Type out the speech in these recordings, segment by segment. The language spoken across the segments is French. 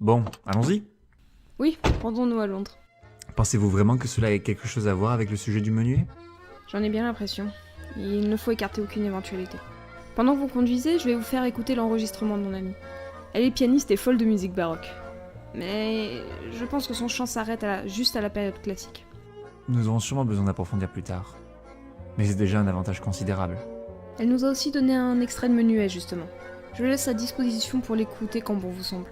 Bon, allons-y. Oui, rendons-nous à Londres. Pensez-vous vraiment que cela ait quelque chose à voir avec le sujet du menuet? J'en ai bien l'impression. Il ne faut écarter aucune éventualité. Pendant que vous conduisez, je vais vous faire écouter l'enregistrement de mon amie. Elle est pianiste et folle de musique baroque. Mais je pense que son chant s'arrête juste à la période classique. Nous aurons sûrement besoin d'approfondir plus tard. Mais c'est déjà un avantage considérable. Elle nous a aussi donné un extrait de menuet, justement. Je le laisse à disposition pour l'écouter quand bon vous semble.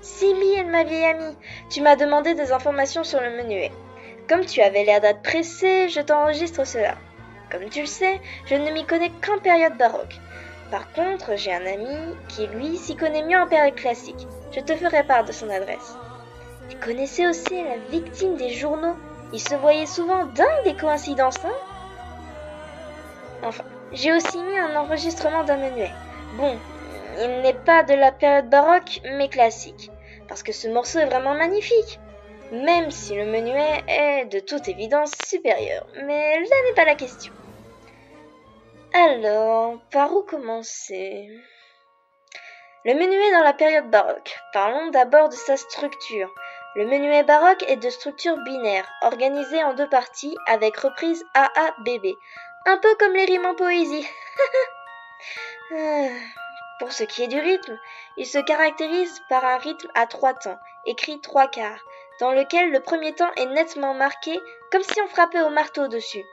Sibylle, ma vieille amie, tu m'as demandé des informations sur le menuet. Comme tu avais l'air d'être pressée, je t'enregistre cela. Comme tu le sais, je ne m'y connais qu'en période baroque. Par contre, j'ai un ami qui, lui, s'y connaît mieux en période classique. Je te ferai part de son adresse. Tu connaissais aussi la victime des journaux. Il se voyait souvent dingue des coïncidences, hein? Enfin, j'ai aussi mis un enregistrement d'un menuet. Bon, il n'est pas de la période baroque, mais classique. Parce que ce morceau est vraiment magnifique. Même si le menuet est de toute évidence supérieur. Mais là n'est pas la question. Alors, par où commencer? Le menuet dans la période baroque. Parlons d'abord de sa structure. Le menuet baroque est de structure binaire, organisée en deux parties avec reprise AABB. Un peu comme les rimes en poésie. Pour ce qui est du rythme, il se caractérise par un rythme à 3 temps, écrit 3/4, dans lequel le premier temps est nettement marqué, comme si on frappait au marteau dessus.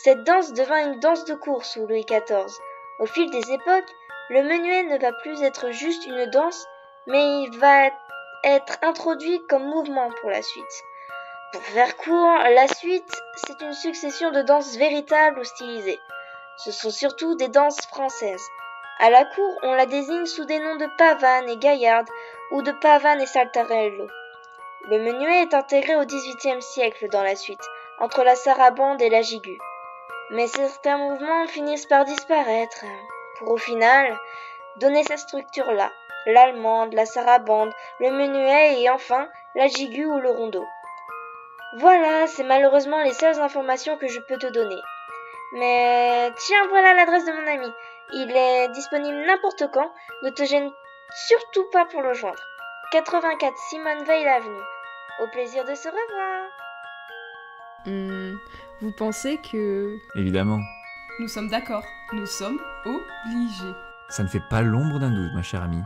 Cette danse devint une danse de course sous Louis XIV. Au fil des époques, le menuet ne va plus être juste une danse, mais il va être introduit comme mouvement pour la suite. Pour faire court, la suite, c'est une succession de danses véritables ou stylisées. Ce sont surtout des danses françaises. À la cour, on la désigne sous des noms de pavane et gaillarde ou de pavane et saltarello. Le menuet est intégré au XVIIIe siècle dans la suite, entre la sarabande et la gigue. Mais certains mouvements finissent par disparaître, pour au final donner cette structure-là, l'allemande, la sarabande, le menuet et enfin la gigue ou le rondeau. Voilà, c'est malheureusement les seules informations que je peux te donner. Mais tiens, voilà l'adresse de mon ami. Il est disponible n'importe quand, ne te gêne surtout pas pour le joindre. 84 Simone Veil Avenue. Au plaisir de se revoir. Vous pensez que... Évidemment. Nous sommes d'accord, nous sommes obligés. Ça ne fait pas l'ombre d'un doute, ma chère amie.